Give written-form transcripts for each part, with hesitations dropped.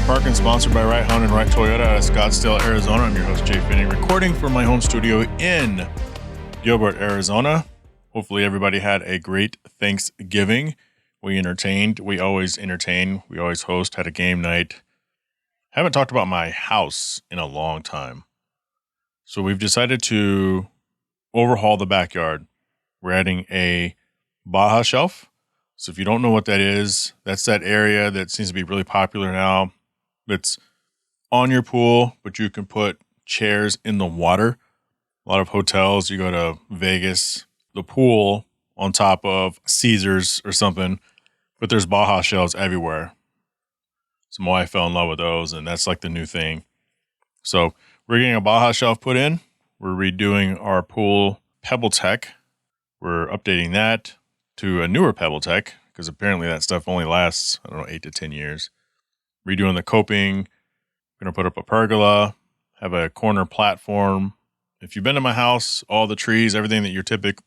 Hard Parking, sponsored by Right Honda and Right Toyota out of Scottsdale, Arizona. I'm your host, Jhae Finney, recording from my home studio in Gilbert, Arizona. Hopefully everybody had a great Thanksgiving. We entertained. We always entertain. We always host. Had a game night. Haven't talked about my house in a long time. So we've decided to overhaul the backyard. We're adding a Baja shelf. So if you don't know what that is, that's that area that seems to be really popular now. It's on your pool, but you can put chairs in the water. A lot of hotels, you go to Vegas, the pool on top of Caesars or something, but there's Baja shelves everywhere. So my wife fell in love with those, and that's like the new thing. So we're getting a Baja shelf put in. We're redoing our pool Pebble Tech. We're updating that to a newer Pebble Tech, because apparently that stuff only lasts, 8 to 10 years. Redoing the coping. Going to put up a pergola, have a corner platform. If you've been to my house, all the trees, everything that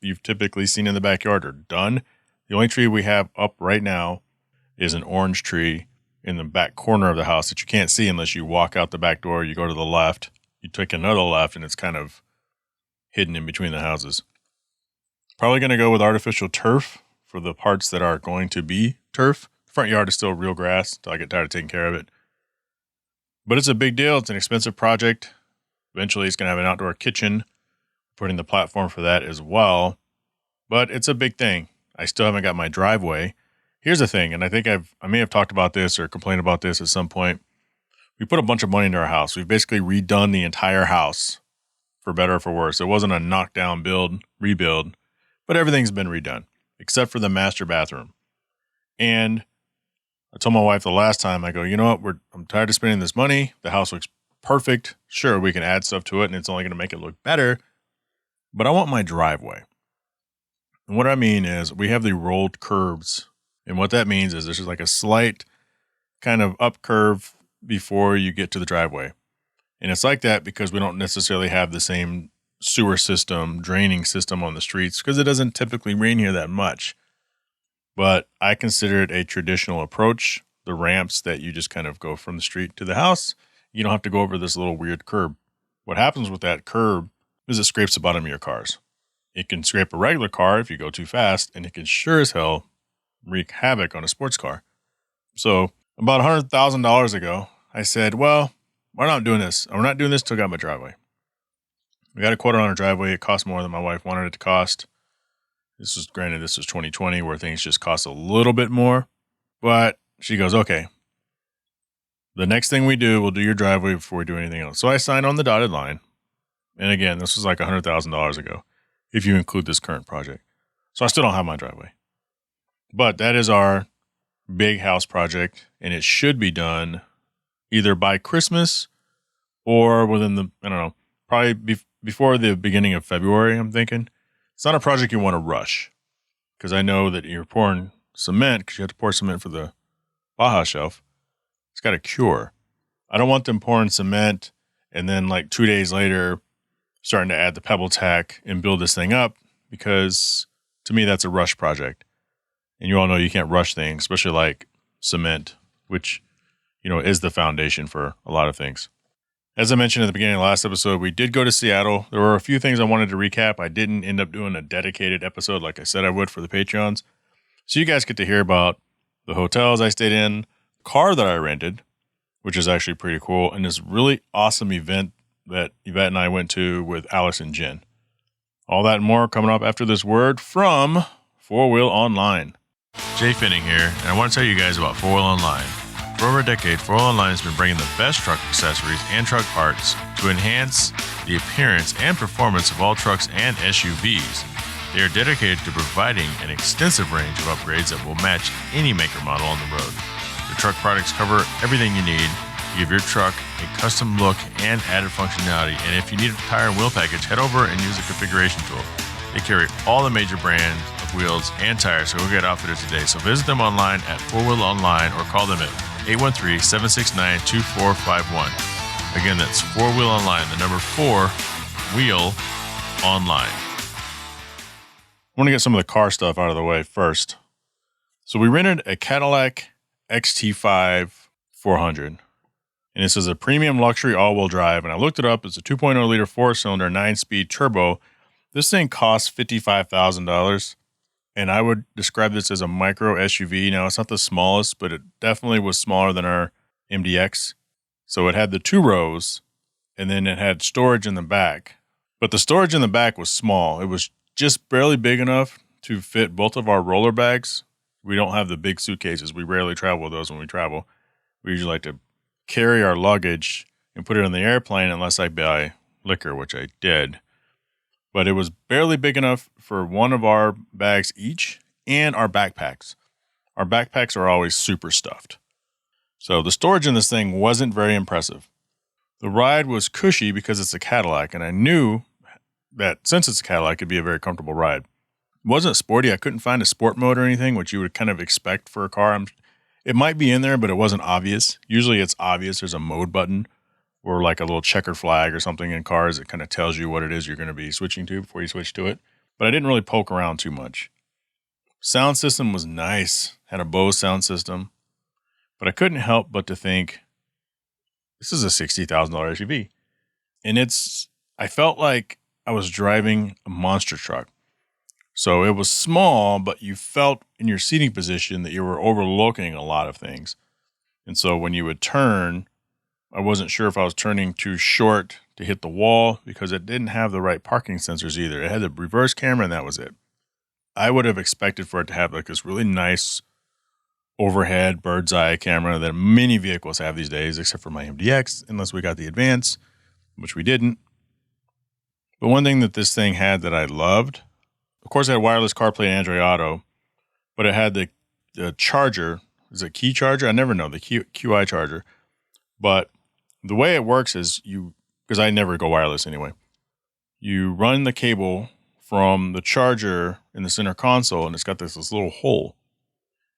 you've typically seen in the backyard are done. The only tree we have up right now is an orange tree in the back corner of the house that you can't see unless you walk out the back door, you go to the left, you take another left, and it's kind of hidden in between the houses. Probably going to go with artificial turf for the parts that are going to be turf. The front yard is still real grass until I get tired of taking care of it. But it's a big deal. It's an expensive project. Eventually, it's going to have an outdoor kitchen. Putting the platform for that as well. But it's a big thing. I still haven't got my driveway. Here's the thing, and I think I may have talked about this or complained about this at some point. We put a bunch of money into our house. We've basically redone the entire house, for better or for worse. It wasn't a knockdown rebuild, but everything's been redone, except for the master bathroom. And I told my wife the last time, I go, you know what, I'm tired of spending this money. The house looks perfect. Sure, we can add stuff to it, and it's only going to make it look better, but I want my driveway. And what I mean is we have the rolled curbs. And what that means is there's just like a slight kind of up curve before you get to the driveway. And it's like that because we don't necessarily have the same sewer system, draining system on the streets, because it doesn't typically rain here that much. But I consider it a traditional approach, the ramps that you just kind of go from the street to the house. You don't have to go over this little weird curb. What happens with that curb is it scrapes the bottom of your cars. It can scrape a regular car if you go too fast, and it can sure as hell wreak havoc on a sports car. So about $100,000 ago, I said, well, we're not doing this. We're not doing this till I got my driveway. We got a quote on our driveway. It cost more than my wife wanted it to cost. This was 2020 where things just cost a little bit more. But she goes, okay, the next thing we do, we'll do your driveway before we do anything else. So I signed on the dotted line. And again, this was like $100,000 ago, if you include this current project. So I still don't have my driveway. But that is our big house project, and it should be done either by Christmas or within probably before the beginning of February, I'm thinking. It's not a project you want to rush, because I know that you're pouring cement, because you have to pour cement for the Baja shelf. It's got a cure. I don't want them pouring cement and then like 2 days later starting to add the Pebble Tech and build this thing up, because to me, that's a rush project. And you all know you can't rush things, especially like cement, which, is the foundation for a lot of things. As I mentioned at the beginning of the last episode, we did go to Seattle. There were a few things I wanted to recap. I didn't end up doing a dedicated episode like I said I would for the Patreons. So you guys get to hear about the hotels I stayed in, the car that I rented, which is actually pretty cool, and this really awesome event that Yvette and I went to with Alex and Jen. All that and more coming up after this word from 4Wheel Online. Jhae Finney here, and I want to tell you guys about 4Wheel Online. For over a decade, 4Wheel Online has been bringing the best truck accessories and truck parts to enhance the appearance and performance of all trucks and SUVs. They are dedicated to providing an extensive range of upgrades that will match any maker model on the road. Their truck products cover everything you need to give your truck a custom look and added functionality. And if you need a tire and wheel package, head over and use the configuration tool. They carry all the major brands of wheels and tires, so we'll get outfitted today. So visit them online at 4Wheel Online or call them at 813-769-2451. Again, that's 4Wheel Online, the number 4, Wheel Online. I want to get some of the car stuff out of the way first. So we rented a Cadillac XT5 400. And this is a premium luxury all-wheel drive. And I looked it up. It's a 2.0 liter four-cylinder, 9-speed turbo. This thing costs $55,000. And I would describe this as a micro SUV. Now, it's not the smallest, but it definitely was smaller than our MDX. So it had the 2 rows, and then it had storage in the back. But the storage in the back was small. It was just barely big enough to fit both of our roller bags. We don't have the big suitcases. We rarely travel with those when we travel. We usually like to carry our luggage and put it on the airplane unless I buy liquor, which I did. But it was barely big enough for one of our bags each and our backpacks. Our backpacks are always super stuffed. So the storage in this thing wasn't very impressive. The ride was cushy because it's a Cadillac, and I knew that since it's a Cadillac, it'd be a very comfortable ride. It wasn't sporty. I couldn't find a sport mode or anything, which you would kind of expect for a car. It might be in there, but it wasn't obvious. Usually it's obvious. There's a mode button or like a little checker flag or something in cars that kind of tells you what it is you're going to be switching to before you switch to it. But I didn't really poke around too much. Sound system was nice. Had a Bose sound system. But I couldn't help but to think, this is a $60,000 SUV. And I felt like I was driving a monster truck. So it was small, but you felt in your seating position that you were overlooking a lot of things. And so when you would turn, I wasn't sure if I was turning too short to hit the wall because it didn't have the right parking sensors either. It had the reverse camera and that was it. I would have expected for it to have like this really nice overhead bird's eye camera that many vehicles have these days, except for my MDX, unless we got the Advance, which we didn't. But one thing that this thing had that I loved, of course, it had wireless CarPlay and Android Auto, but it had the charger. Is it key charger? I never know, the QI charger. But the way it works is because I never go wireless anyway, you run the cable from the charger in the center console, and it's got this little hole.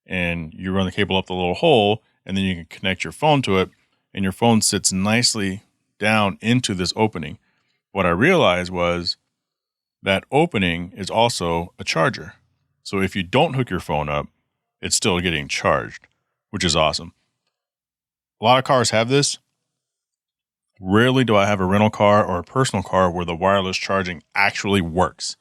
And you run the cable up the little hole, and then you can connect your phone to it, and your phone sits nicely down into this opening. What I realized was that opening is also a charger. So if you don't hook your phone up, it's still getting charged, which is awesome. A lot of cars have this. Rarely do I have a rental car or a personal car where the wireless charging actually works.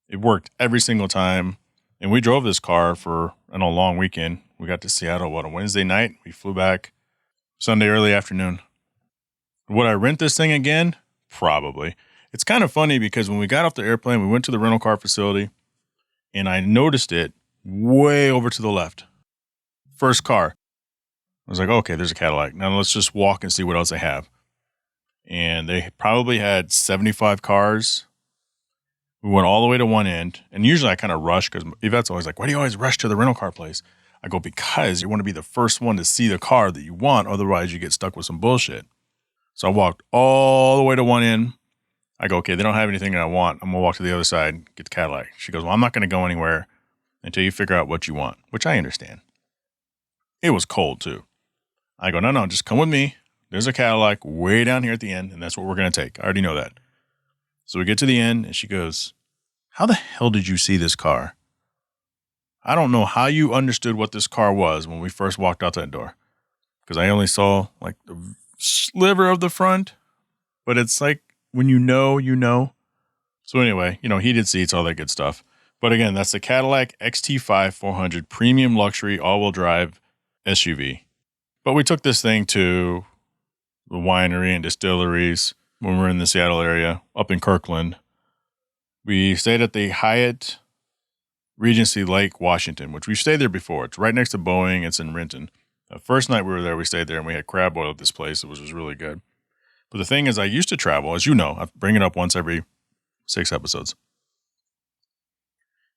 It worked every single time. And we drove this car for a long weekend. We got to Seattle, a Wednesday night. We flew back Sunday early afternoon. Would I rent this thing again? Probably. It's kind of funny because when we got off the airplane, we went to the rental car facility and I noticed it way over to the left. First car. I was like, okay, there's a Cadillac. Now let's just walk and see what else they have. And they probably had 75 cars. We went all the way to one end. And usually I kind of rush because Yvette's always like, why do you always rush to the rental car place? I go, because you want to be the first one to see the car that you want. Otherwise you get stuck with some bullshit. So I walked all the way to one end. I go, okay, they don't have anything that I want. I'm going to walk to the other side, get the Cadillac. She goes, well, I'm not going to go anywhere until you figure out what you want, which I understand. It was cold too. I go, no, just come with me. There's a Cadillac way down here at the end, and that's what we're going to take. I already know that. So we get to the end, and she goes, how the hell did you see this car? I don't know how you understood what this car was when we first walked out that door, because I only saw like the sliver of the front, but it's like when you know, you know. So anyway, heated seats, all that good stuff. But again, that's the Cadillac XT5 400 premium luxury all-wheel drive SUV. But we took this thing to the winery and distilleries when we were in the Seattle area, up in Kirkland. We stayed at the Hyatt Lake Washington, which we've stayed there before. It's right next to Boeing. It's in Renton. The first night we were there, we stayed there and we had crab boil at this place. It was really good. But the thing is, I used to travel, as you know, I bring it up once every 6 episodes.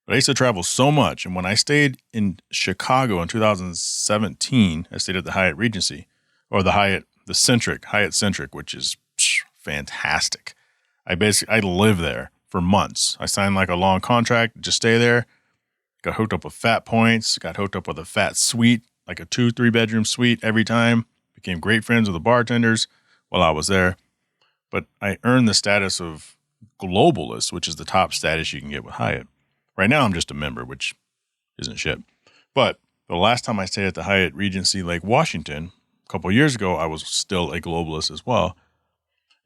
But I used to travel so much. And when I stayed in Chicago in 2017, I stayed at the Hyatt Regency, or the Hyatt Centric, which is fantastic. I lived there for months. I signed like a long contract, just stay there. Got hooked up with fat points, got hooked up with a fat suite, like a 2-3 bedroom suite every time. Became great friends with the bartenders while I was there. But I earned the status of globalist, which is the top status you can get with Hyatt. Right now, I'm just a member, which isn't shit. But the last time I stayed at the Hyatt Regency Lake Washington, couple of years ago, I was still a globalist as well.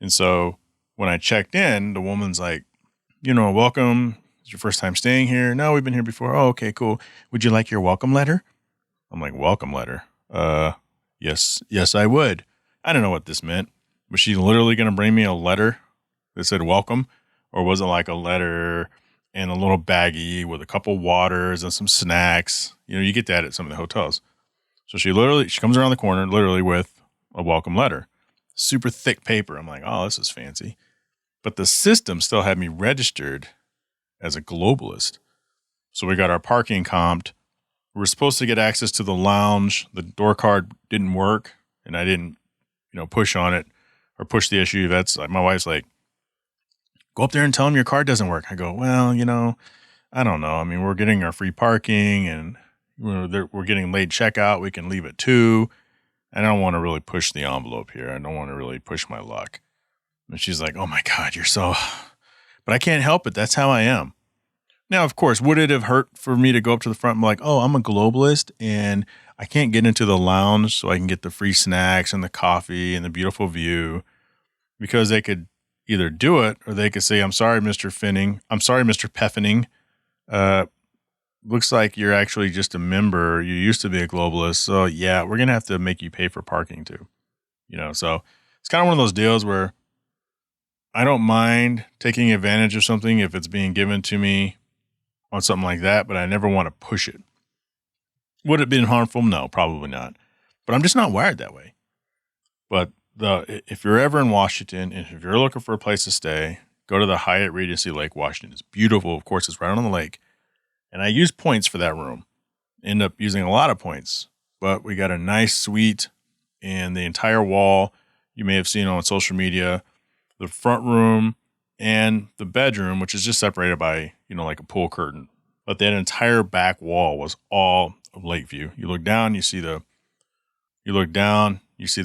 And so when I checked in, the woman's like, welcome. It's your first time staying here? No, we've been here before. Oh, okay, cool. Would you like your welcome letter? I'm like, welcome letter? Yes, I would. I don't know what this meant. Was she literally going to bring me a letter that said welcome? Or was it like a letter and a little baggie with a couple waters and some snacks? You get that at some of the hotels. So she comes around the corner literally with a welcome letter. Super thick paper. I'm like, oh, this is fancy. But the system still had me registered as a globalist. So we got our parking comped. We were supposed to get access to the lounge. The door card didn't work, and I didn't, push on it or push the issue. That's like, my wife's like, go up there and tell them your card doesn't work. I go, well, I don't know. I mean, we're getting our free parking and we're getting late checkout. We can leave at 2. I don't want to really push the envelope here. I don't want to really push my luck. And she's like, oh my God, you're so, but I can't help it. That's how I am. Now, of course, would it have hurt for me to go up to the front and be like, oh, I'm a globalist and I can't get into the lounge so I can get the free snacks and the coffee and the beautiful view? Because they could either do it or they could say, I'm sorry, Mr. Finning. I'm sorry, Mr. Peffening. Looks like you're actually just a member. You used to be a globalist. So yeah, we're going to have to make you pay for parking too. So it's kind of one of those deals where I don't mind taking advantage of something if it's being given to me on something like that, but I never want to push it. Would it have been harmful? No, probably not. But I'm just not wired that way. But if you're ever in Washington and if you're looking for a place to stay, go to the Hyatt Lake Washington. It's beautiful. Of course, it's right on the lake. And I use points for that room. End up using a lot of points. But we got a nice suite and the entire wall you may have seen on social media, the front room and the bedroom, which is just separated by, like a pool curtain. But that entire back wall was all of lake view. You look down, you see the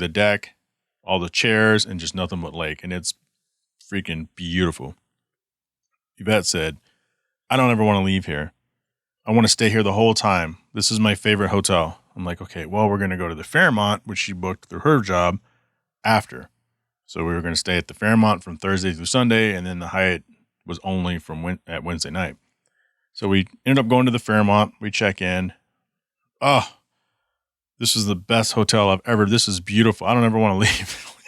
deck, all the chairs, and just nothing but lake. And it's freaking beautiful. Yvette said, I don't ever want to leave here. I want to stay here the whole time. This is my favorite hotel. I'm like, okay, well, we're going to go to the Fairmont, which she booked through her job after. So we were going to stay at the Fairmont from Thursday through Sunday, and then the Hyatt was only at Wednesday night. So we ended up going to the Fairmont. We check in. Oh, this is the best hotel I've ever. This is beautiful. I don't ever want to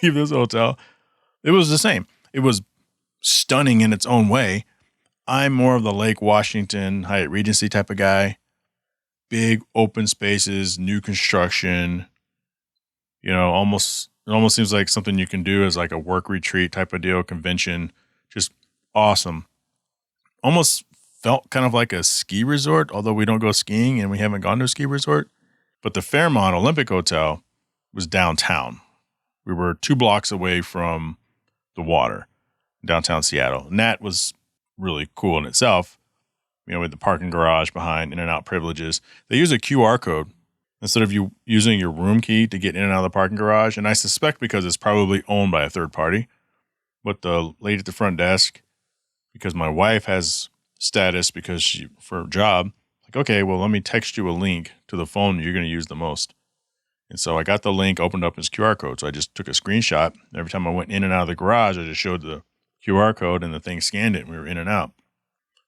leave this hotel. It was the same. It was stunning in its own way. I'm more of the Lake Washington, Hyatt Regency type of guy. Big open spaces, new construction. It almost seems like something you can do as like a work retreat type of deal, convention. Just awesome. Almost felt kind of like a ski resort, although we don't go skiing and we haven't gone to a ski resort. But the Fairmont Olympic Hotel was downtown. We were 2 blocks away from the water, downtown Seattle. And that was really cool in itself. With the parking garage behind, in and out privileges. They use a QR code instead of you using your room key to get in and out of the parking garage. And I suspect because it's probably owned by a third party. But the lady at the front desk, because my wife has status because for a job, like, okay, well, let me text you a link to the phone you're going to use the most. And so I got the link, opened up his QR code. So I just took a screenshot. Every time I went in and out of the garage, I just showed the QR code and the thing scanned it and we were in and out.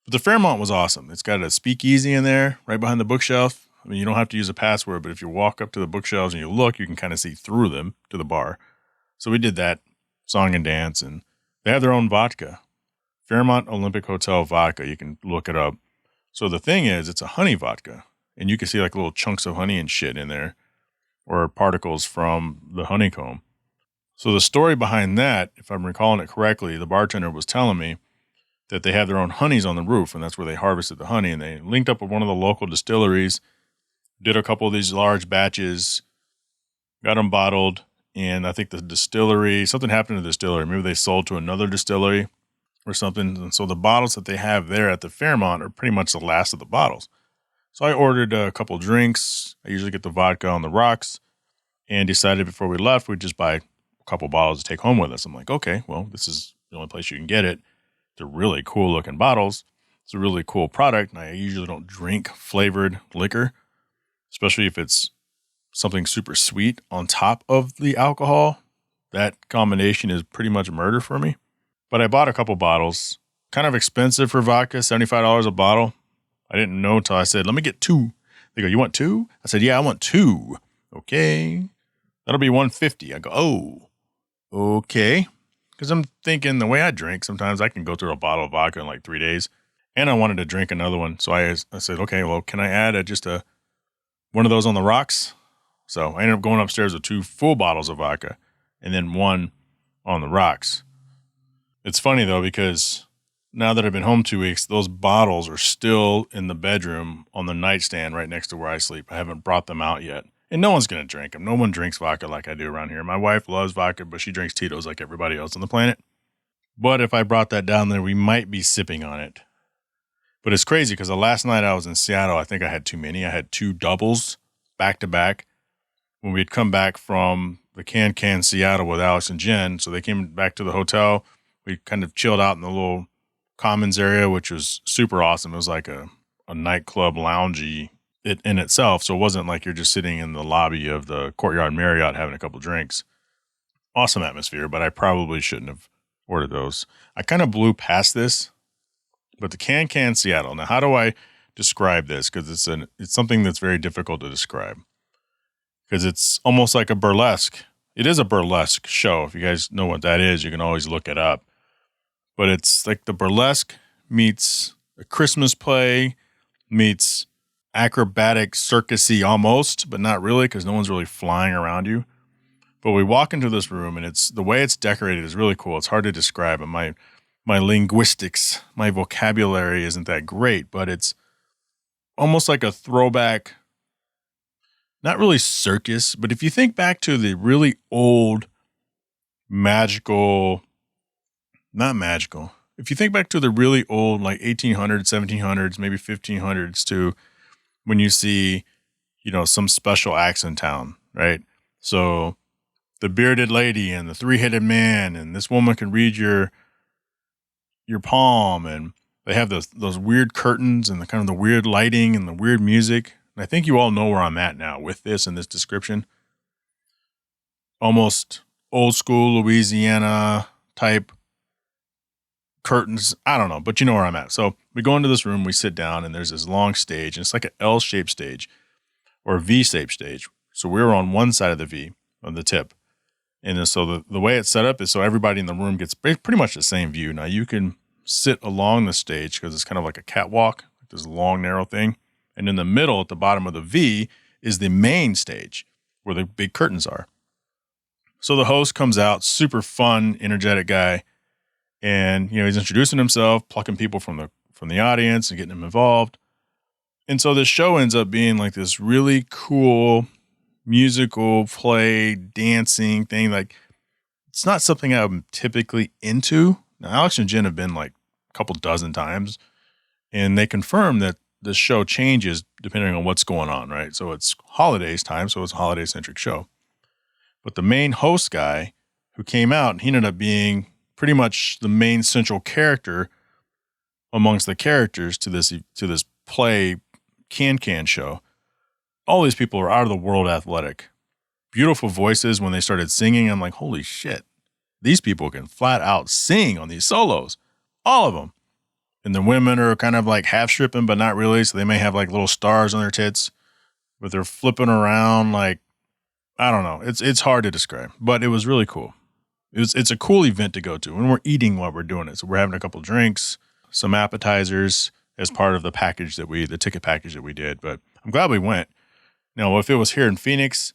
But the Fairmont was awesome. It's got a speakeasy in there right behind the bookshelf. I mean, you don't have to use a password, but if you walk up to the bookshelves and you look, you can kind of see through them to the bar. So we did that, song and dance, and they have their own vodka. Fairmont Olympic Hotel vodka. You can look it up. So the thing is, it's a honey vodka, and you can see like little chunks of honey and shit in there, or particles from the honeycomb. So the story behind that, if I'm recalling it correctly, the bartender was telling me that they have their own honeys on the roof, and that's where they harvested the honey. And they linked up with one of the local distilleries, did a couple of these large batches, got them bottled, and I think the distillery, something happened to the distillery. Maybe they sold to another distillery or something. And so the bottles that they have there at the Fairmont are pretty much the last of the bottles. So I ordered a couple drinks. I usually get the vodka on the rocks, and decided before we left, we'd just buy a couple bottles to take home with us. I'm like, okay, well, this is the only place you can get it. They're really cool looking bottles. It's a really cool product. And I usually don't drink flavored liquor, especially if it's something super sweet on top of the alcohol, that combination is pretty much murder for me. But I bought a couple bottles. Kind of expensive for vodka, $75 a bottle. I didn't know until I said, let me get 2. They go, you want 2? I said, yeah, I want 2. Okay. That'll be $150. I go, oh, okay. Because I'm thinking the way I drink, sometimes I can go through a bottle of vodka in like 3 days. And I wanted to drink another one. So I said, okay, well, can I add just one of those on the rocks? So I ended up going upstairs with 2 full bottles of vodka and then 1 on the rocks. It's funny though, because now that I've been home 2 weeks, those bottles are still in the bedroom on the nightstand right next to where I sleep. I haven't brought them out yet. And no one's going to drink them. No one drinks vodka like I do around here. My wife loves vodka, but she drinks Tito's like everybody else on the planet. But if I brought that down there, we might be sipping on it. But it's crazy because the last night I was in Seattle, I think I had too many. I had 2 doubles back to back when we'd come back from the Can Seattle with Alex and Jen. So they came back to the hotel. We kind of chilled out in the little commons area, which was super awesome. It was like a nightclub loungy in itself. So it wasn't like you're just sitting in the lobby of the Courtyard Marriott having a couple drinks. Awesome atmosphere, but I probably shouldn't have ordered those. I kind of blew past this, but the Can Seattle. Now, how do I describe this? Because it's something that's very difficult to describe. Because it's almost like a burlesque. It is a burlesque show. If you guys know what that is, you can always look it up. But it's like the burlesque meets a Christmas play meets acrobatic circusy almost, but not really because no one's really flying around you. But we walk into this room and the way it's decorated is really cool. It's hard to describe. And my linguistics, my vocabulary isn't that great, but it's almost like a throwback, not really circus, but if you think back to the really old if you think back to the really old, like 1800s, 1700s, maybe 1500s to when you see, some special acts in town, right? So the bearded lady and the 3-headed man, and this woman can read your palm, and they have those weird curtains and the kind of the weird lighting and the weird music. And I think you all know where I'm at now with this and this description. Almost old school Louisiana type curtains. I don't know, but you know where I'm at. So we go into this room, we sit down, and there's this long stage, and it's like an L-shaped stage or a V-shaped stage. So we're on one side of the V, on the tip. And then so the way it's set up is so everybody in the room gets pretty much the same view. Now you can sit along the stage because it's kind of like a catwalk, like this long, narrow thing. And in the middle, at the bottom of the V, is the main stage where the big curtains are. So the host comes out, super fun, energetic guy. And, he's introducing himself, plucking people from the audience and getting them involved. And so this show ends up being like this really cool musical play, dancing thing. Like, it's not something I'm typically into. Now, Alex and Jen have been like a couple dozen times, and they confirm that the show changes depending on what's going on, right? So it's holidays time, so it's a holiday-centric show. But the main host guy who came out, he ended up being pretty much the main central character amongst the characters to this play Can show. All these people are out of the world athletic. Beautiful voices. When they started singing, I'm like, holy shit. These people can flat out sing on these solos. All of them. And the women are kind of like half stripping, but not really. So they may have like little stars on their tits, but they're flipping around like, I don't know. It's hard to describe, but it was really cool. It's a cool event to go to, and we're eating while we're doing it. So we're having a couple drinks, some appetizers as part of the ticket package that we did. But I'm glad we went. Now, if it was here in Phoenix,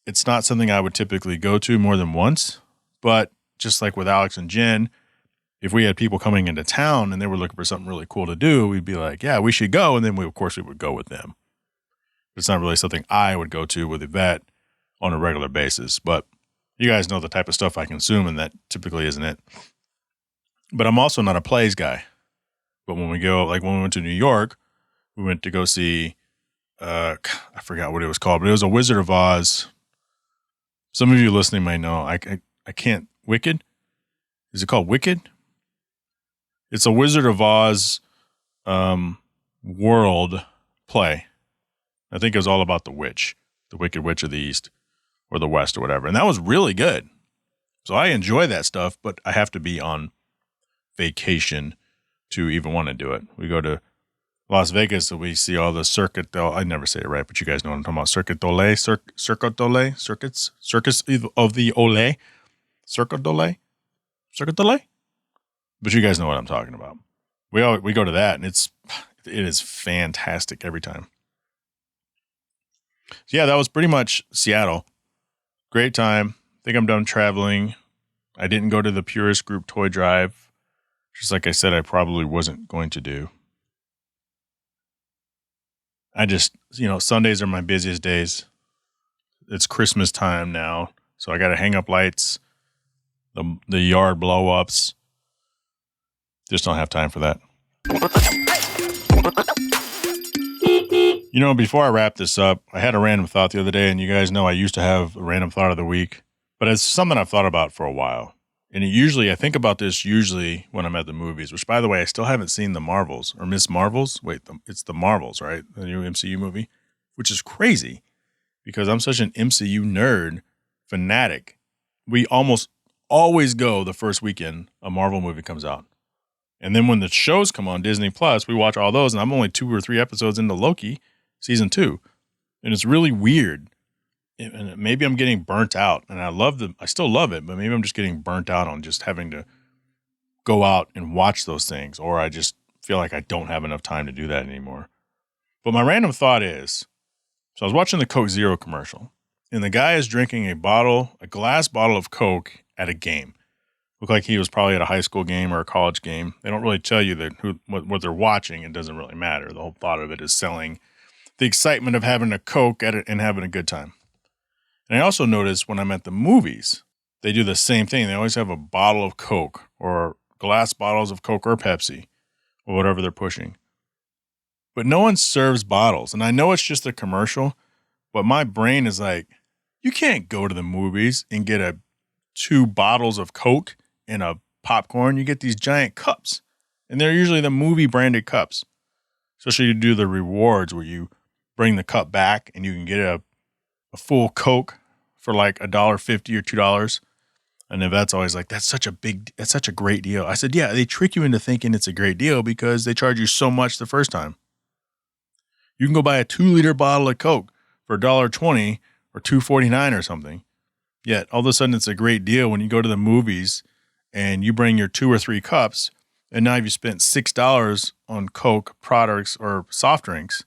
it's not something I would typically go to more than once. But just like with Alex and Jen, if we had people coming into town and they were looking for something really cool to do, we'd be like, yeah, we should go. And then we would go with them. It's not really something I would go to with Yvette on a regular basis, but you guys know the type of stuff I consume, and that typically isn't it. But I'm also not a plays guy. But when we go, like when we went to New York, we went to go see, I forgot what it was called, but it was a Wizard of Oz. Some of you listening may know. I can't, Wicked? Is it called Wicked? It's a Wizard of Oz world play. I think it was all about the witch. The Wicked Witch of the East or the West or whatever. And that was really good. So I enjoy that stuff, but I have to be on vacation to even want to do it. We go to Las Vegas, so we see all the Circuit du... I never say it right, but you guys know what I'm talking about. Circuit du Soleil, Circuit du Soleil, Circuits of the Olay, Circuit du Soleil, Circuit du Soleil. But you guys know what I'm talking about. We go to that, and it is fantastic every time. So yeah, that was pretty much Seattle. Great time. Think I'm done traveling. I didn't go to the Purist Group toy drive. Just like I said, I probably wasn't going to do. I just, Sundays are my busiest days. It's Christmas time now, so I got to hang up lights, the yard blow-ups. Just don't have time for that. Before I wrap this up, I had a random thought the other day, and you guys know I used to have a random thought of the week, but it's something I've thought about for a while. And I think about this usually when I'm at the movies, which, by the way, I still haven't seen The Marvels or Miss Marvels. Wait, it's The Marvels, right? The new MCU movie, which is crazy because I'm such an MCU nerd fanatic. We almost always go the first weekend a Marvel movie comes out. And then when the shows come on Disney Plus, we watch all those. And I'm only 2 or 3 episodes into Loki season 2. And it's really weird. And maybe I'm getting burnt out, and I still love it, but maybe I'm just getting burnt out on just having to go out and watch those things, or I just feel like I don't have enough time to do that anymore. But my random thought is, so I was watching the Coke Zero commercial, and the guy is drinking a glass bottle of Coke at a game. Looked like he was probably at a high school game or a college game. They don't really tell you what they're watching. It doesn't really matter. The whole thought of it is selling the excitement of having a Coke at it and having a good time. And I also notice when I'm at the movies, they do the same thing. They always have a bottle of Coke or glass bottles of Coke or Pepsi or whatever they're pushing. But no one serves bottles. And I know it's just a commercial, but my brain is like, you can't go to the movies and get 2 bottles of Coke and a popcorn. You get these giant cups. And they're usually the movie branded cups. Especially you do the rewards where you bring the cup back and you can get a full Coke for like $1.50 or $2. And if that's always like, that's such a great deal. I said, yeah, they trick you into thinking it's a great deal because they charge you so much the first time. You can go buy a 2-liter bottle of Coke for $1.20 or $2.49 or something. Yet all of a sudden it's a great deal when you go to the movies and you bring your 2 or 3 cups, and now you've spent $6 on Coke products or soft drinks.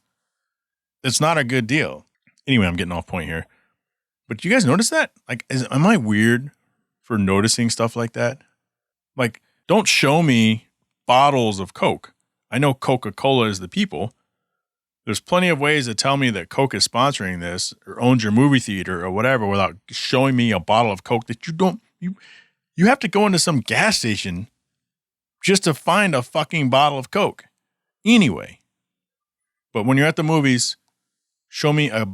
It's not a good deal. Anyway, I'm getting off point here. But do you guys notice that? Like, am I weird for noticing stuff like that? Like, don't show me bottles of Coke. I know Coca-Cola is the people. There's plenty of ways to tell me that Coke is sponsoring this or owns your movie theater or whatever without showing me a bottle of Coke that you have to go into some gas station just to find a fucking bottle of Coke. Anyway. But when you're at the movies, show me a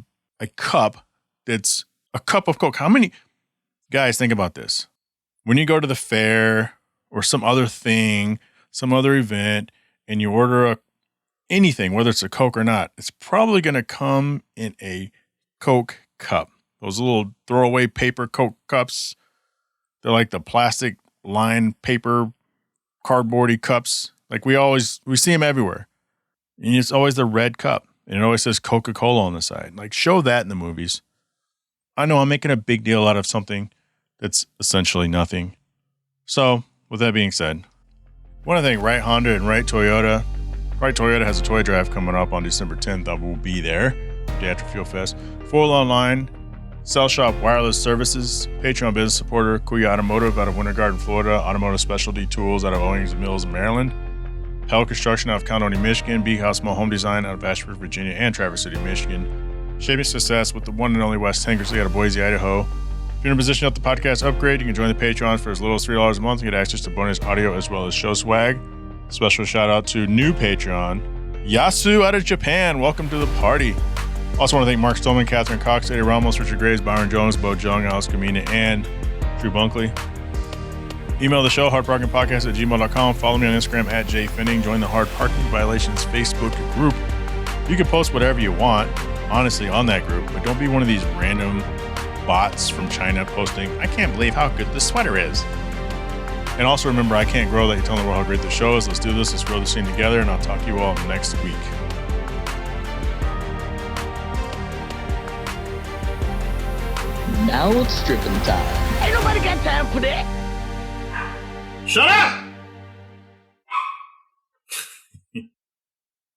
cup that's a cup of Coke. How many guys think about this? When you go to the fair or some other thing, some other event, and you order anything, whether it's a Coke or not, it's probably going to come in a Coke cup. Those little throwaway paper Coke cups. They're like the plastic lined paper cardboardy cups. Like we see them everywhere. And it's always the red cup. And it always says Coca-Cola on the side. Like, show that in the movies. I know I'm making a big deal out of something that's essentially nothing. So, with that being said, I want to thank Right Honda and Right Toyota. Right Toyota has a toy drive coming up on December 10th. I will be there. Day after Fuel Fest. Full Online, Cell Shop Wireless Services, Patreon business supporter, Kuya Automotive out of Winter Garden, Florida, Automotive Specialty Tools out of Owings Mills, Maryland, Pell Construction out of County, Michigan, Big House Small Home Design out of Ashford, Virginia, and Traverse City, Michigan, Shaping Success with the one and only Wes Tankersley out of Boise, Idaho. If you're in a position to help the podcast upgrade, you can join the Patreon for as little as $3 a month and get access to bonus audio as well as show swag. Special shout out to new Patreon, Yasu out of Japan. Welcome to the party. Also want to thank Mark Stolman, Catherine Cox, Eddie Ramos, Richard Graves, Byron Jones, Bo Jung, Alice Kamina, and Drew Bunkley. Email the show, hardparkingpodcast@gmail.com. Follow me on Instagram @JFinning. Join the Hard Parking Violations Facebook group. You can post whatever you want, honestly, on that group, but don't be one of these random bots from China posting, I can't believe how good this sweater is. And also remember, I can't grow that you're telling the world how great the show is. Let's do this. Let's grow this thing together, and I'll talk to you all next week. Now it's stripping time. Ain't nobody got time for that. Shut up!